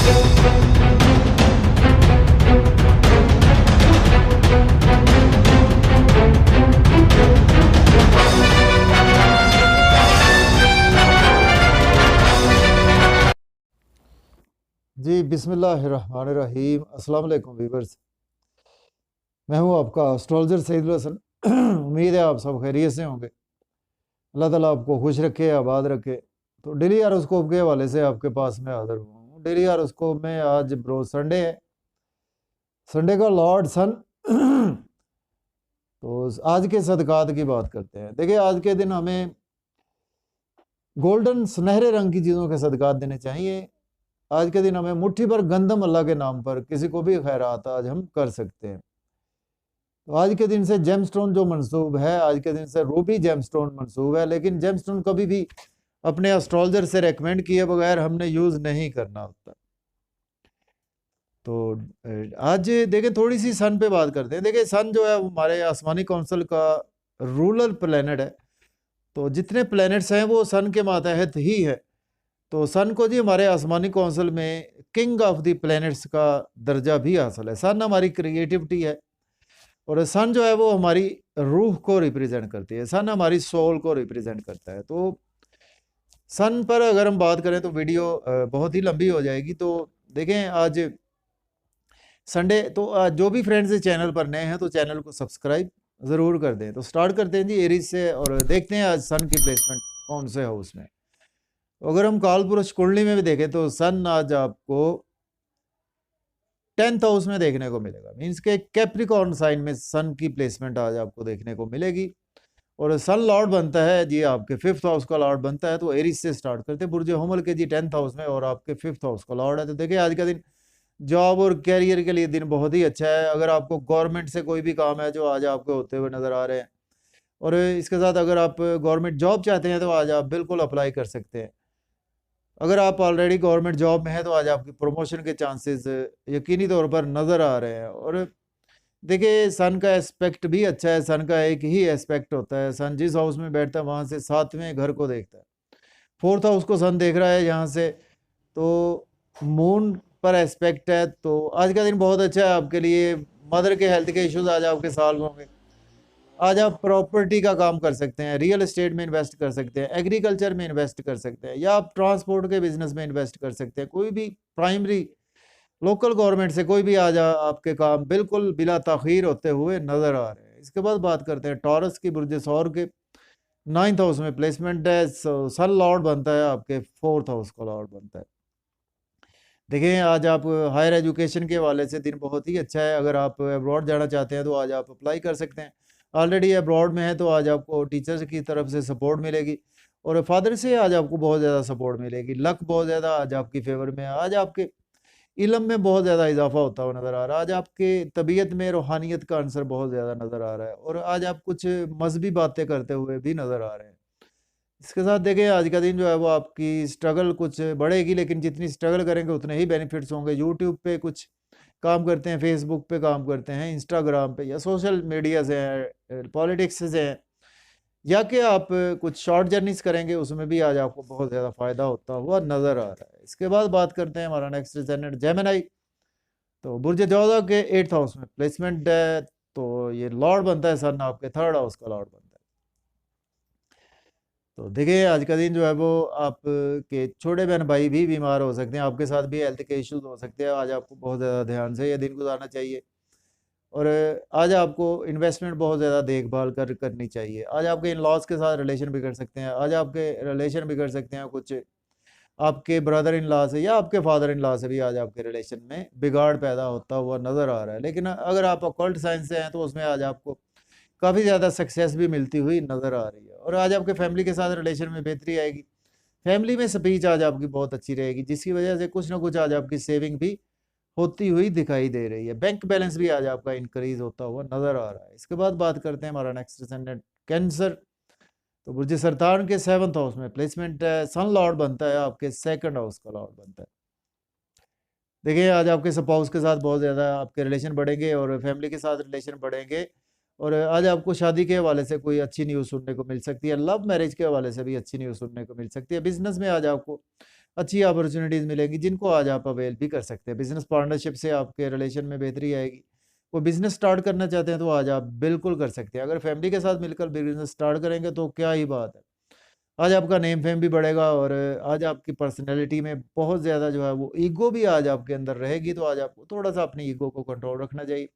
जी बिस्मिल्लाहिर्रहमानिर्रहीम। अस्सलाम वालेकुम वीवर्स, मैं हूं आपका एस्ट्रोलॉजर सईदुल हसन। उम्मीद है आप सब खैरियत से होंगे। अल्लाह ताला आपको खुश रखे, आबाद रखे। तो डेली हारोस्कोप के हवाले से आपके पास मैं हाजिर हुआ हूँ। डेली हारोस्कोप में आज ब्रो संडे है, संडे का लॉर्ड सन। तो आज के सदकात की बात करते हैं। देखिए, आज के दिन हमें गोल्डन सुनहरे रंग की चीज़ों के सदकात देने चाहिए। आज के दिन हमें मुट्ठी भर गंदम अल्लाह के नाम पर किसी को भी खैरात आज हम कर सकते हैं। तो आज के दिन से जेमस्टोन जो मंसूब है, आज के दिन से रूबी जेमस्टोन मंसूब है, लेकिन जेमस्टोन कभी भी अपने एस्ट्रोलॉजर से रेकमेंड किए बगैर हमने यूज़ नहीं करना होता। तो आज देखें, थोड़ी सी सन पे बात करते हैं। देखिए, सन जो है वो हमारे आसमानी काउंसिल का रूलर प्लेनेट है। तो जितने प्लैनेट्स हैं वो सन के मातहत ही है। तो सन को जी हमारे आसमानी काउंसिल में किंग ऑफ द प्लैनेट्स का दर्जा भी हासिल है। सन हमारी क्रिएटिविटी है, और सन जो है वो हमारी रूह को रिप्रेजेंट करती है। सन हमारी सोल को रिप्रेजेंट करता है। तो सन पर अगर हम बात करें तो वीडियो बहुत ही लंबी हो जाएगी। तो देखें, आज संडे, तो आज जो भी फ्रेंड्स इस चैनल पर नए हैं तो चैनल को सब्सक्राइब ज़रूर कर दें। तो स्टार्ट करते हैं जी एरीज से, और देखते हैं आज सन की प्लेसमेंट कौन से हाउस में। अगर हम काल पुरुष कुंडली में भी देखें तो सन आज आपको 10th हाउस में देखने को मिलेगा। मीन्स के कैप्रिकॉर्न साइन में सन की प्लेसमेंट आज आपको देखने को मिलेगी। और सन लॉर्ड बनता है जी आपके 5th हाउस का लॉर्ड बनता है। तो एरीज से स्टार्ट करते हैं। बुर्ज हमल के जी 10th हाउस में, और आपके 5th हाउस का लॉर्ड है। तो देखिए, आज का दिन जॉब और कैरियर के लिए दिन बहुत ही अच्छा है। अगर आपको गवर्नमेंट से कोई भी काम है जो आज आपको होते हुए नज़र आ रहे हैं, और इसके साथ अगर आप गवर्नमेंट जॉब चाहते हैं तो आज आप बिल्कुल अप्लाई कर सकते हैं। अगर आप ऑलरेडी गवर्नमेंट जॉब में हैं तो आज आपकी प्रमोशन के चांसेस यकीनी तौर पर नज़र आ रहे हैं। और देखिए, सन का एस्पेक्ट भी अच्छा है। सन का एक ही एस्पेक्ट होता है। सन जिस हाउस में बैठता है वहाँ से 7वें घर को देखता है। 4th हाउस को सन देख रहा है यहाँ से। तो मून पर एस्पेक्ट है। तो आज का दिन बहुत अच्छा है आपके लिए। मदर के हेल्थ के इश्यूज आज आपके सॉल्व होंगे। आज आप प्रॉपर्टी का काम कर सकते हैं, रियल एस्टेट में इन्वेस्ट कर सकते हैं, एग्रीकल्चर में इन्वेस्ट कर सकते हैं, या आप ट्रांसपोर्ट के बिजनेस में इन्वेस्ट कर सकते हैं। कोई भी प्राइमरी लोकल गवर्नमेंट से कोई भी आज आपके काम बिल्कुल बिला ताखीर होते हुए नजर आ रहे हैं। इसके बाद बात करते हैं टॉरस की। बुर्ज सौर के 9th हाउस में प्लेसमेंट है। सन लॉर्ड बनता है आपके 4th हाउस का लॉर्ड बनता है। देखिए, आज आप हायर एजुकेशन के हवाले से दिन बहुत ही अच्छा है। अगर आप अब्रॉड जाना चाहते हैं तो आज आप अप्लाई कर सकते हैं। ऑलरेडी अब्रॉड में है तो आज आपको टीचर्स की तरफ से सपोर्ट मिलेगी, और फादर से आज आपको बहुत ज़्यादा सपोर्ट मिलेगी। लक बहुत ज़्यादा आज आपकी फेवर में है। आज आपके इल्म में बहुत ज़्यादा इजाफा होता हुआ नज़र आ रहा है। आज आपके तबीयत में रूहानियत का अंसर बहुत ज़्यादा नज़र आ रहा है, और आज आप कुछ मजहबी बातें करते हुए भी नज़र आ रहे हैं। इसके साथ देखें, आज का दिन जो है वो आपकी स्ट्रगल कुछ बढ़ेगी, लेकिन जितनी स्ट्रगल करेंगे उतने ही बेनिफिट्स होंगे। यूट्यूब पे कुछ काम करते हैं, फेसबुक पे काम करते हैं, इंस्टाग्राम पे या सोशल मीडिया से हैं, पॉलिटिक्स से हैं, या कि आप कुछ शॉर्ट जर्नीज करेंगे, उसमें भी आज आपको बहुत ज़्यादा फ़ायदा होता हुआ नज़र आ रहा है। इसके बाद बात करते हैं हमारा नेक्स्ट प्लैनेट जेमिनी। तो बुर्ज जोधा के 8th हाउस में प्लेसमेंट है। तो ये लॉर्ड बनता है सन आपके 3rd हाउस का लॉर्ड बनता है। तो देखिए, आज का दिन जो है वो आपके छोटे बहन भाई भी बीमार हो सकते हैं, आपके साथ भी हेल्थ के इश्यूज हो सकते हैं। आज आपको बहुत ज़्यादा ध्यान से ये दिन गुजारना चाहिए, और आज आपको इन्वेस्टमेंट बहुत ज़्यादा देखभाल करनी चाहिए। आज आपके इन लॉज के साथ रिलेशन बिगड़ सकते हैं। आज आपके रिलेशन बिगड़ सकते हैं कुछ आपके ब्रदर इन लॉ से, या आपके फादर इन लॉ से भी आज आपके रिलेशन में बिगाड़ पैदा होता हुआ नज़र आ रहा है। लेकिन अगर आप ऑकल्ट साइंस से हैं तो उसमें आज आपको काफ़ी ज़्यादा सक्सेस भी मिलती हुई नज़र आ रही है। और आज आपके फैमिली के साथ रिलेशन में बेहतरी आएगी। फैमिली में स्पीच आज आपकी बहुत अच्छी रहेगी, जिसकी वजह से कुछ ना कुछ आज आपकी सेविंग भी होती हुई दिखाई दे रही है। बैंक बैलेंस भी आज आपका इंक्रीज होता हुआ नज़र आ रहा है। इसके बाद बात करते हैं हमारा नेक्स्ट ascendant कैंसर। तो बुर्ज सरतान के 7th हाउस में प्लेसमेंट है। सन लॉर्ड बनता है आपके 2nd हाउस का लॉर्ड बनता है। देखिए, आज आपके स्पाउस के साथ बहुत ज़्यादा आपके रिलेशन बढ़ेंगे, और फैमिली के साथ रिलेशन बढ़ेंगे। और आज आपको शादी के हवाले से कोई अच्छी न्यूज़ सुनने को मिल सकती है। लव मैरिज के हवाले से भी अच्छी न्यूज़ सुनने को मिल सकती है। बिजनेस में आज आपको अच्छी अपॉर्चुनिटीज़ मिलेंगी जिनको आज आप अवेल भी कर सकते हैं। बिज़नेस पार्टनरशिप से आपके रिलेशन में बेहतरी आएगी। कोई बिज़नेस स्टार्ट करना चाहते हैं तो आज आप बिल्कुल कर सकते हैं। अगर फैमिली के साथ मिलकर बिज़नेस स्टार्ट करेंगे तो क्या ही बात है। आज आपका नेम फेम भी बढ़ेगा और आज आपकी पर्सनैलिटी में बहुत ज़्यादा जो है वो ईगो भी आज आपके अंदर रहेगी, तो आज आपको थोड़ा-सा अपनी ईगो को कंट्रोल रखना चाहिए।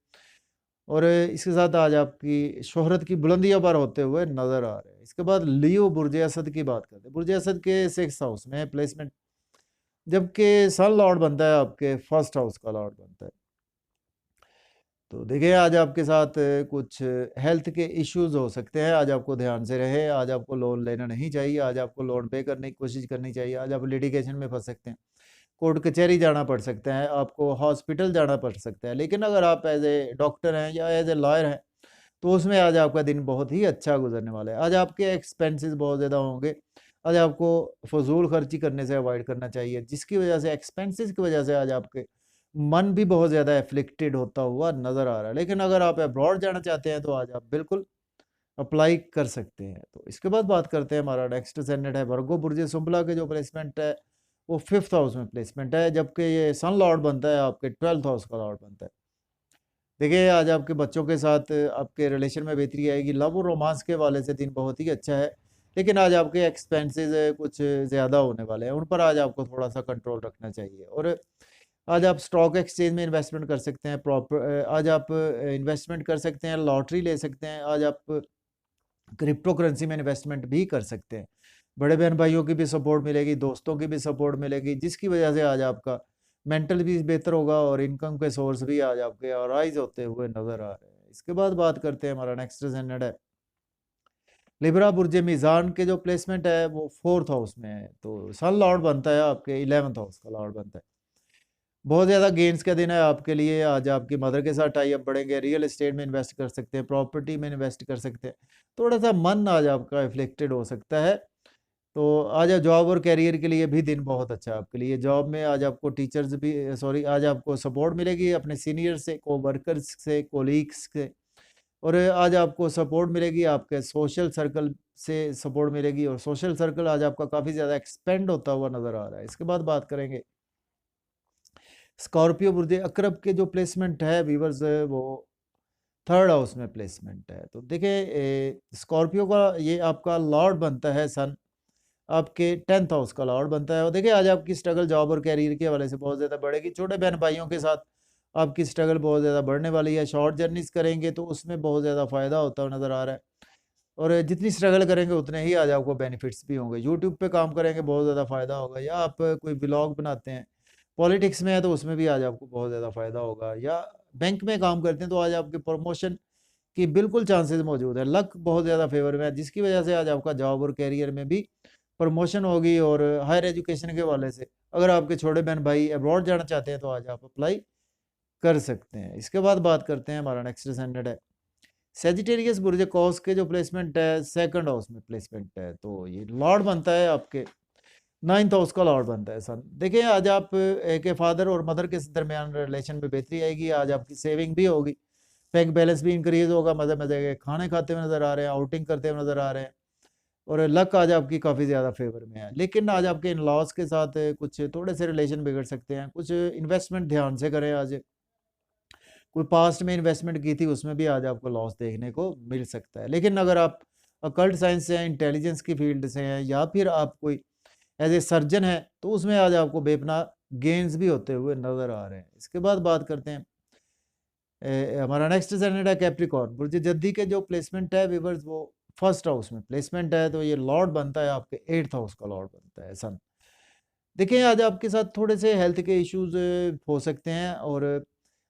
और इसके साथ आज आपकी शोहरत की बुलंदियों पर होते हुए नज़र आ रहे हैं। इसके बाद लियो बुर्ज असद की बात करते हैं। बुर्ज असद के 6th हाउस में है प्लेसमेंट, जबकि सन लॉर्ड बनता है आपके फर्स्ट हाउस का लॉर्ड बनता है। तो देखिए आज आपके साथ कुछ हेल्थ के इश्यूज हो सकते हैं, आज आपको ध्यान से रहे, आज आपको लोन लेना नहीं चाहिए, आज आपको लोन पे करने की कोशिश करनी चाहिए, आज आप लिटिगेशन में फंस सकते हैं, कोर्ट कचहरी जाना पड़ सकता है, आपको हॉस्पिटल जाना पड़ सकता है। लेकिन अगर आप एज ए डॉक्टर हैं या एज ए लॉयर हैं तो उसमें आज आपका दिन बहुत ही अच्छा गुजरने वाला है। आज आपके एक्सपेंसेस बहुत ज़्यादा होंगे, आज आपको फजूल खर्ची करने से अवॉइड करना चाहिए, जिसकी वजह से एक्सपेंसेस की वजह से आज आपके मन भी बहुत ज़्यादा एफ्लिक्टेड होता हुआ नज़र आ रहा है। लेकिन अगर आप अब्रॉड जाना चाहते हैं तो आज आप बिल्कुल अप्लाई कर सकते हैं। तो इसके बाद बात करते हैं, हमारा नेक्स्ट सेनेट है वर्गो बुर्ज सुंबला के जो प्लेसमेंट है वो 5th हाउस में प्लेसमेंट है, जबकि ये सन लॉर्ड बनता है आपके 12th हाउस का लॉर्ड बनता है। देखिए आज आपके बच्चों के साथ आपके रिलेशन में बेहतरी आएगी, लव और रोमांस के वाले से दिन बहुत ही अच्छा है। लेकिन आज आपके एक्सपेंसेस कुछ ज़्यादा होने वाले हैं, उन पर आज आपको थोड़ा सा कंट्रोल रखना चाहिए। और आज आप स्टॉक एक्सचेंज में इन्वेस्टमेंट कर सकते हैं, आज आप इन्वेस्टमेंट कर सकते हैं, लॉटरी ले सकते हैं, आज आप क्रिप्टो करेंसी में इन्वेस्टमेंट भी कर सकते हैं। बड़े बहन भाइयों की भी सपोर्ट मिलेगी, दोस्तों की भी सपोर्ट मिलेगी, जिसकी वजह से आज आपका मेंटल भी बेहतर होगा और इनकम के सोर्स भी आज आपके राइज होते हुए नज़र आ रहे हैं। इसके बाद बात करते हैं, हमारा नेक्स्ट सेनेट है लिब्रा बुर्ज मीज़ान के जो प्लेसमेंट है वो 4th हाउस में है, तो सन लॉर्ड बनता है आपके 11th हाउस का लॉर्ड बनता है। बहुत ज़्यादा गेन्स का दिन है आपके लिए, आज आपकी मदर के साथ टाई अप बढ़ेंगे, रियल एस्टेट में इन्वेस्ट कर सकते हैं, प्रॉपर्टी में इन्वेस्ट कर सकते हैं। थोड़ा सा मन आज आपका इफ्लेक्टेड हो सकता है। तो आज जॉब और करियर के लिए भी दिन बहुत अच्छा है आपके लिए। जॉब में आज आपको टीचर्स भी सॉरी आज आपको सपोर्ट मिलेगी अपने सीनियर से, कोवर्कर्स से, कोलीग्स से। और आज आपको सपोर्ट मिलेगी आपके सोशल सर्कल से, सपोर्ट मिलेगी और सोशल सर्कल आज आपका काफ़ी ज़्यादा एक्सपेंड होता हुआ नज़र आ रहा है। इसके बाद बात करेंगे स्कॉर्पियो बुर्ज अकरब के जो प्लेसमेंट है वीवर्स, वो 3rd हाउस में प्लेसमेंट है। तो देखिए स्कॉर्पियो का ये आपका लॉर्ड बनता है सन, आपके 10th हाउस का लॉर्ड बनता है। और देखिए आज आपकी स्ट्रगल जॉब और कैरियर के हवाले से बहुत ज़्यादा बढ़ेगी। छोटे बहन भाइयों के साथ आपकी स्ट्रगल बहुत ज़्यादा बढ़ने वाली है। शॉर्ट जर्नीज करेंगे तो उसमें बहुत ज़्यादा फ़ायदा होता हुआ नज़र आ रहा है। और जितनी स्ट्रगल करेंगे उतने ही आज आपको बेनिफिट्स भी होंगे। यूट्यूब पे काम करेंगे बहुत ज़्यादा फ़ायदा होगा, या आप कोई ब्लॉग बनाते हैं, पॉलिटिक्स में है तो उसमें भी आज आपको बहुत ज़्यादा फ़ायदा होगा, या बैंक में काम करते हैं तो आज आपके प्रमोशन की बिल्कुल चांसेस मौजूद है। लक बहुत ज़्यादा फेवर में है, जिसकी वजह से आज आपका जॉब और कैरियर में भी प्रमोशन होगी। और हायर एजुकेशन के वाले से अगर आपके छोटे बहन भाई अब्रॉड जाना चाहते हैं तो आज आप अप्लाई कर सकते हैं। इसके बाद बात करते हैं, हमारा नेक्स्ट स्टैंडर्ड है सेजिटेरियस बुर्ज कॉस के जो प्लेसमेंट है 2nd हाउस में प्लेसमेंट है, तो ये लॉर्ड बनता है आपके 9th हाउस का लॉर्ड बनता है सन। देखिए आज आप एक फादर और मदर के दरमियान रिलेशन में बेहतरी आएगी, आज आपकी सेविंग भी होगी, बैंक बैलेंस भी इंक्रीज होगा, मज़े मज़े के खाने खाते हुए नज़र आ रहे हैं, आउटिंग करते हुए नज़र आ रहे हैं। और लक आज आपकी काफ़ी ज़्यादा फेवर में है। लेकिन आज आपके इन लॉज के साथ कुछ थोड़े से रिलेशन बिगड़ सकते हैं, कुछ इन्वेस्टमेंट ध्यान से करें। आज कोई पास्ट में इन्वेस्टमेंट की थी उसमें भी आज आपको लॉस देखने को मिल सकता है। लेकिन अगर आप अकल्ट साइंस से हैं, इंटेलिजेंस की फील्ड से हैं, या फिर आप कोई एज ए सर्जन है तो उसमें आज आपको बेपना गेन्स भी होते हुए नज़र आ रहे हैं। इसके बाद बात करते हैं हमारा नेक्स्ट सैनेट है कैप्रिकॉर्न बुर्ज जद्दी के जो प्लेसमेंट है व्यूअर्स, वो 1st हाउस में प्लेसमेंट है, तो ये लॉर्ड बनता है आपके 8th हाउस का लॉर्ड बनता है सन। देखिए आज आपके साथ थोड़े से हेल्थ के इश्यूज हो सकते हैं, और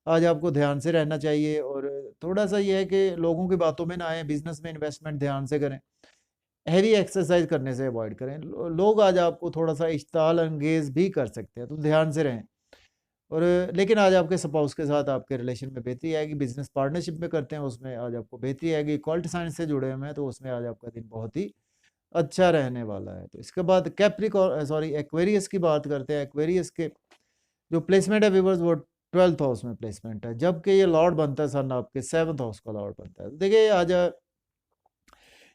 आज आपको ध्यान से रहना चाहिए। और थोड़ा सा ये है कि लोगों की बातों में ना आए, बिजनेस में इन्वेस्टमेंट ध्यान से करें, हैवी एक्सरसाइज करने से अवॉइड करें। लोग आज आपको थोड़ा सा इश्ताल अंगेज भी कर सकते हैं, तो ध्यान से रहें। और लेकिन आज आपके स्पाउस के साथ आपके रिलेशन में बेहतरी आएगी, बिजनेस पार्टनरशिप में करते हैं उसमें आज आपको बेहतरी आएगी, इक्वालिटी साइंस से जुड़े हुए हैं तो उसमें आज आपका दिन बहुत ही अच्छा रहने वाला है। तो इसके बाद एक्वेरियस की बात करते हैं। एक्वेरियस के जो प्लेसमेंट है व्यूअर्स, वो 12th हाउस में प्लेसमेंट है, जबकि ये लॉर्ड बनता है सन आपके 7th हाउस का लॉर्ड बनता है। तो देखिए आज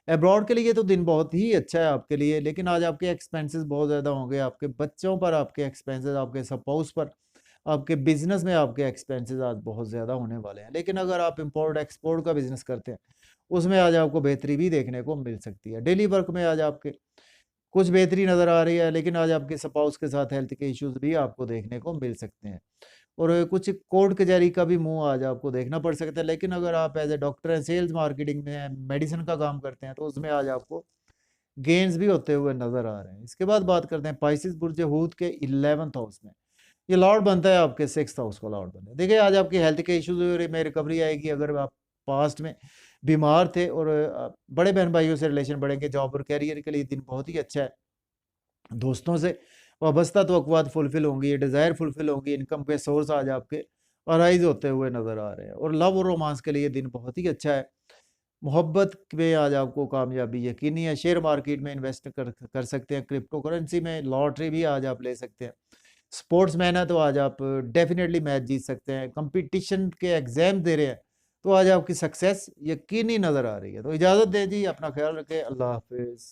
अब्रॉड के लिए तो दिन बहुत ही अच्छा है आपके लिए, लेकिन आज आपके एक्सपेंसेस बहुत ज़्यादा होंगे, आपके बच्चों पर आपके एक्सपेंसेस, आपके स्पाउस पर, आपके बिजनेस में आपके एक्सपेंसेस आज बहुत ज़्यादा होने वाले हैं। लेकिन अगर आप इंपोर्ट एक्सपोर्ट का बिजनेस करते हैं, उसमें आज आपको बेहतरी भी देखने को मिल सकती है। डेली वर्क में आज आपके कुछ बेहतरी नज़र आ रही है, लेकिन आज आपके स्पाउस के साथ हेल्थ के इश्यूज भी आपको देखने को मिल सकते हैं, और कुछ कोर्ट कचहरी का भी मुंह आज आपको देखना पड़ सकता है। लेकिन अगर आप एज ए डॉक्टर हैं, सेल्स मार्केटिंग में मेडिसिन का काम करते हैं, तो उसमें आज आपको गेन्स भी होते हुए नजर आ रहे हैं। इसके बाद बात करते हैं पाइसिस बुर्ज हूत के 11th हाउस में। ये लॉर्ड बनता है आपके 6th हाउस का लॉर्ड बनता है। देखिए आज आपकी हेल्थ के इश्यूज में रिकवरी आएगी। अगर आप पास्ट में बीमार थे, और बड़े बहन भाइयों से रिलेशन बढ़ेंगे, जॉब और कैरियर के लिए दिन बहुत ही अच्छा है। दोस्तों से वाबस्ता तवक्कुआत फुलफिल होंगी, ये डिज़ायर फुलफिल होंगी, इनकम के सोर्स आज आपके अराइज होते हुए नज़र आ रहे हैं। और लव और रोमांस के लिए दिन बहुत ही अच्छा है। मोहब्बत में आज आपको कामयाबी यकीनी है। शेयर मार्केट में इन्वेस्ट कर सकते हैं, क्रिप्टो करेंसी में, लॉटरी भी आज आप ले सकते हैं। स्पोर्ट्स मैन है तो आज आप डेफिनेटली मैच जीत सकते हैं। कंपटीशन के एग्जाम दे रहे हैं तो आज आपकी सक्सेस यकीनी नज़र आ रही है। तो इजाज़त दें जी, अपना ख्याल रखें, अल्लाह हाफिज़।